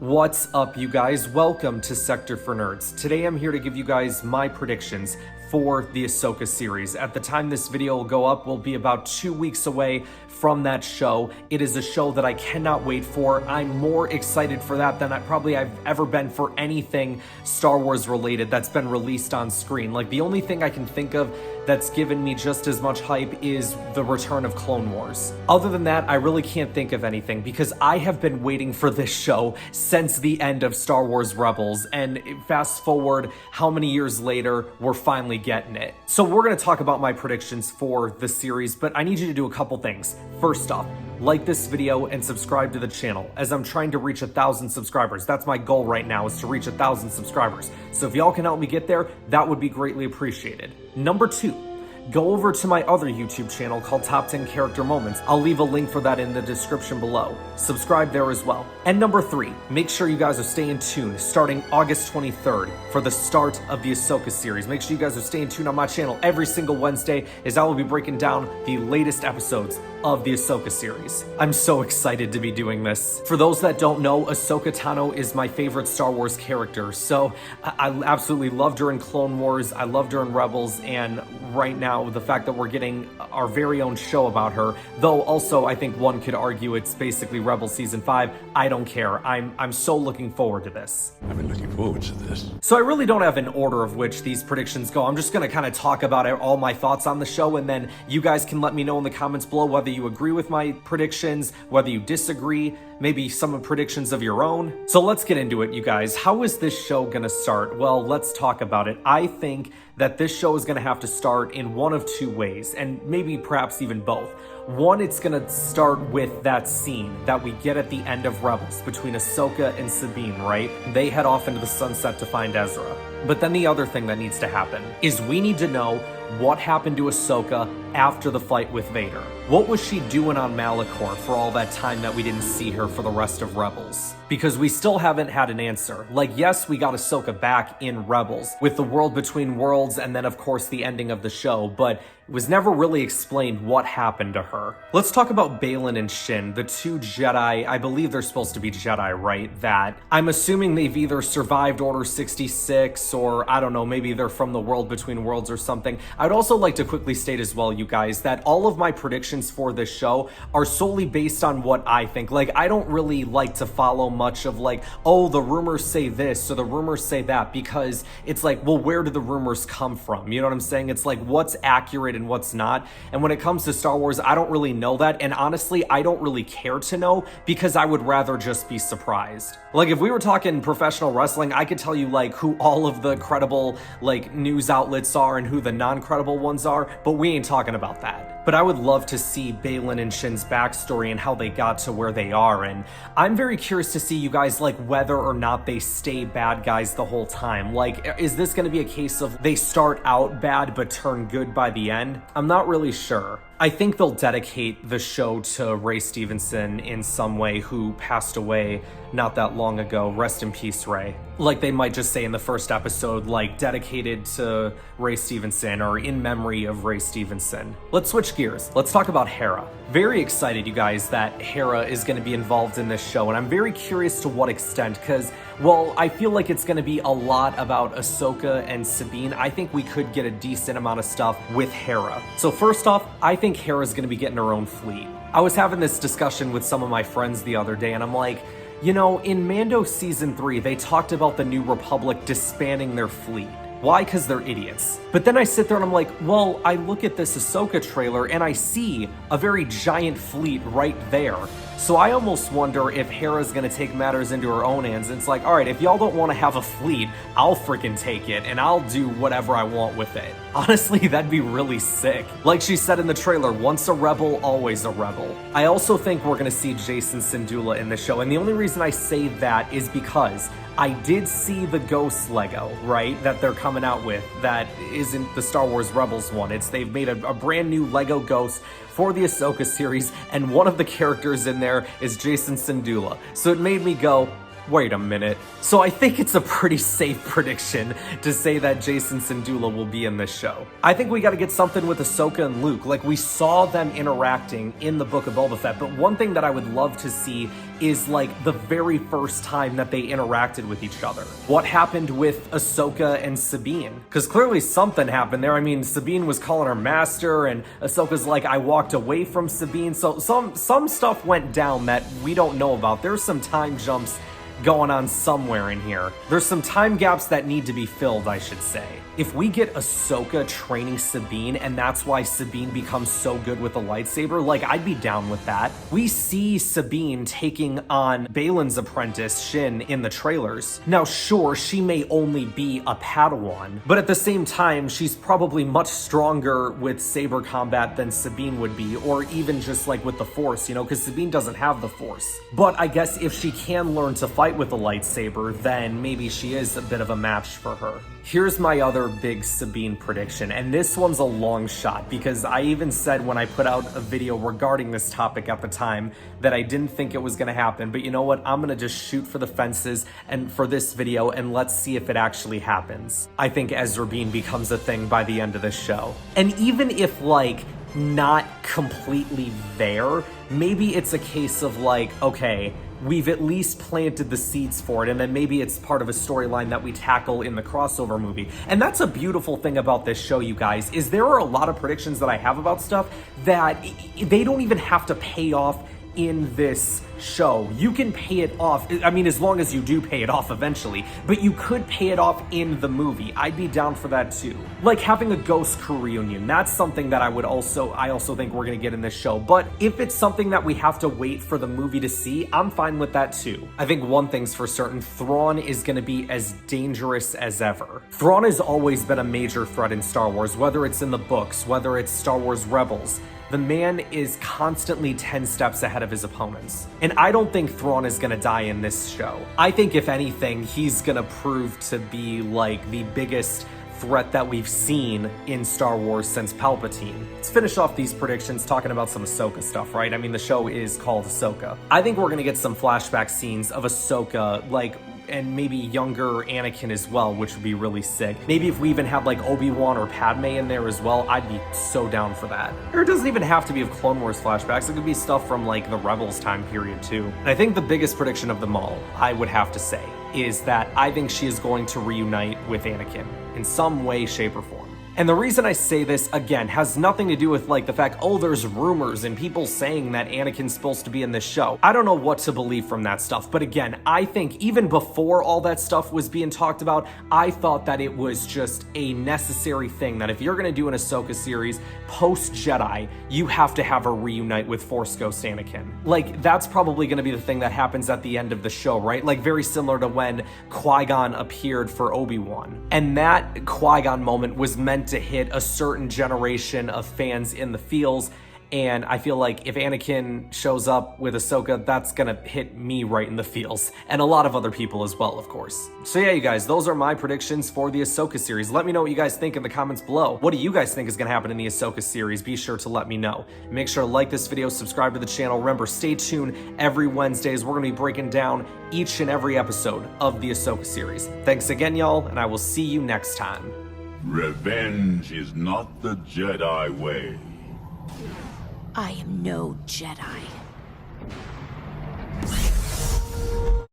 What's up, you guys? Welcome to Sector for Nerds. Today I'm here to give you guys my predictions for the Ahsoka series. At the time this video will go up, we'll be about 2 weeks away from that show. It is a show that I cannot wait for. I'm more excited for that than I've ever been for anything Star Wars related that's been released on screen. Like, the only thing I can think of that's given me just as much hype is the return of Clone Wars. Other than that, I really can't think of anything because I have been waiting for this show since the end of Star Wars Rebels, and fast forward how many years later, we're finally getting it. So we're gonna talk about my predictions for the series, but I need you to do a couple things. First off, like this video and subscribe to the channel as I'm trying to reach 1,000 subscribers. That's my goal right now, is to reach 1,000 subscribers. So if y'all can help me get there, that would be greatly appreciated. Number 2, go over to my other YouTube channel called Top 10 Character Moments. I'll leave a link for that in the description below. Subscribe there as well. And number 3, make sure you guys are staying tuned starting August 23rd for the start of the Ahsoka series. Make sure you guys are staying tuned on my channel every single Wednesday as I will be breaking down the latest episodes of the Ahsoka series. I'm so excited to be doing this. For those that don't know, Ahsoka Tano is my favorite Star Wars character. So I absolutely loved her in Clone Wars, I loved her in Rebels, and right now the fact that we're getting our very own show about her, though also I think one could argue it's basically Rebels Season 5, I don't care. I'm so looking forward to this. I've been looking forward to this. So I really don't have an order of which these predictions go. I'm just gonna kind of talk about all my thoughts on the show, and then you guys can let me know in the comments below whether you agree with my predictions, whether you disagree, maybe some predictions of your own. So let's get into it, you guys. How is this show gonna start? Well, let's talk about it. I think that this show is gonna have to start in one of two ways, and maybe perhaps even both. One, it's gonna start with that scene that we get at the end of Rebels between Ahsoka and Sabine, right? They head off into the sunset to find Ezra. But then the other thing that needs to happen is we need to know what happened to Ahsoka after the fight with Vader. What was she doing on Malachor for all that time that we didn't see her for the rest of Rebels? Because we still haven't had an answer. Like, yes, we got Ahsoka back in Rebels with the world between worlds and then of course the ending of the show, but it was never really explained what happened to her. Let's talk about Baylan and Shin, the two Jedi. I believe they're supposed to be Jedi, right? That I'm assuming they've either survived Order 66 or I don't know, maybe they're from the world between worlds or something. I'd also like to quickly state as well, you guys, that all of my predictions for this show are solely based on what I think. Like, I don't really like to follow much of like, oh, the rumors say this or the rumors say that, because it's like, well, where do the rumors come from? You know what I'm saying? It's like, what's accurate and what's not. And when it comes to Star Wars, I don't really know that. And honestly, I don't really care to know because I would rather just be surprised. Like, if we were talking professional wrestling, I could tell you like who all of the credible like news outlets are and who the non-credible ones are, but we ain't talking about that. But I would love to see Baylan and Shin's backstory and how they got to where they are. And I'm very curious to see, you guys, like whether or not they stay bad guys the whole time. Like, is this going to be a case of they start out bad but turn good by the end? I'm not really sure. I think they'll dedicate the show to Ray Stevenson in some way, who passed away not that long ago. Rest in peace, Ray. Like, they might just say in the first episode, like, dedicated to Ray Stevenson or in memory of Ray Stevenson. Let's switch gears. Let's talk about Hera. Very excited, you guys, that Hera is going to be involved in this show, and I'm very curious to what extent, because, well, I feel like it's going to be a lot about Ahsoka and Sabine. I think we could get a decent amount of stuff with Hera. So first off, I think Hera's going to be getting her own fleet. I was having this discussion with some of my friends the other day, and I'm like, you know, in Mando Season 3, they talked about the New Republic disbanding their fleet. Why? Because they're idiots. But then I sit there and I'm like, well, I look at this Ahsoka trailer and I see a very giant fleet right there. So I almost wonder if Hera's gonna take matters into her own hands. It's like, all right, if y'all don't want to have a fleet, I'll freaking take it and I'll do whatever I want with it. Honestly, that'd be really sick. Like she said in the trailer, once a rebel, always a rebel. I also think we're gonna see Jacen Syndulla in the show, and the only reason I say that is because I did see the Ghost Lego, right, that they're coming out with that isn't the Star Wars Rebels one. They've made a brand new Lego Ghost for the Ahsoka series, and one of the characters in there is Jacen Syndulla. So it made me go, Wait a minute. So I think it's a pretty safe prediction to say that Jason Syndulla will be in this show. I think we gotta get something with Ahsoka and Luke. Like, we saw them interacting in the Book of Boba Fett, but one thing that I would love to see is, like, the very first time that they interacted with each other. What happened with Ahsoka and Sabine? Because clearly something happened there. I mean, Sabine was calling her master, and Ahsoka's like, I walked away from Sabine. So some stuff went down that we don't know about. There's some time jumps going on somewhere in here. There's some time gaps that need to be filled, I should say. If we get Ahsoka training Sabine, and that's why Sabine becomes so good with the lightsaber, like, I'd be down with that. We see Sabine taking on Balin's apprentice, Shin, in the trailers. Now, sure, she may only be a Padawan, but at the same time, she's probably much stronger with saber combat than Sabine would be, or even just, like, with the Force, you know, because Sabine doesn't have the Force. But I guess if she can learn to fight with the lightsaber, then maybe she is a bit of a match for her. Here's my other big Sabine prediction, and this one's a long shot because I even said when I put out a video regarding this topic at the time that I didn't think it was going to happen, but you know what? I'm going to just shoot for the fences and for this video, and let's see if it actually happens. I think Ezra Bean becomes a thing by the end of this show. And even if, like, not completely there, maybe it's a case of, like, okay, we've at least planted the seeds for it, and then maybe it's part of a storyline that we tackle in the crossover movie. And that's a beautiful thing about this show, you guys, is there are a lot of predictions that I have about stuff that they don't even have to pay off in this show. You can pay it off, I mean, as long as you do pay it off eventually, but you could pay it off in the movie. I'd be down for that too. Like having a ghost crew reunion, that's something that I also think we're gonna get in this show. But if it's something that we have to wait for the movie to see, I'm fine with that too. I think one thing's for certain, Thrawn is gonna be as dangerous as ever. Thrawn has always been a major threat in Star Wars, whether it's in the books, whether it's Star Wars Rebels. The man is constantly 10 steps ahead of his opponents. And I don't think Thrawn is gonna die in this show. I think if anything, he's gonna prove to be like the biggest threat that we've seen in Star Wars since Palpatine. Let's finish off these predictions talking about some Ahsoka stuff, right? I mean, the show is called Ahsoka. I think we're gonna get some flashback scenes of Ahsoka, like, and maybe younger Anakin as well, which would be really sick. Maybe if we even have like Obi-Wan or Padme in there as well, I'd be so down for that. Or it doesn't even have to be of Clone Wars flashbacks, it could be stuff from like the Rebels time period too. And I think the biggest prediction of them all, I would have to say, is that I think she is going to reunite with Anakin in some way, shape, or form. And the reason I say this, again, has nothing to do with like the fact, oh, there's rumors and people saying that Anakin's supposed to be in this show. I don't know what to believe from that stuff. But again, I think even before all that stuff was being talked about, I thought that it was just a necessary thing that if you're gonna do an Ahsoka series post-Jedi, you have to have her reunite with Force Ghost Anakin. Like, that's probably gonna be the thing that happens at the end of the show, right? Like, very similar to when Qui-Gon appeared for Obi-Wan. And that Qui-Gon moment was meant to hit a certain generation of fans in the feels, and I feel like if Anakin shows up with Ahsoka, that's gonna hit me right in the feels, and a lot of other people as well, of course. So yeah, you guys, those are my predictions for the Ahsoka series. Let me know what you guys think in the comments below. What do you guys think is gonna happen in the Ahsoka series? Be sure to let me know. Make sure to like this video, subscribe to the channel. Remember, stay tuned every Wednesdays. We're gonna be breaking down each and every episode of the Ahsoka series. Thanks again, y'all, and I will see you next time. Revenge is not the Jedi way. I am no Jedi.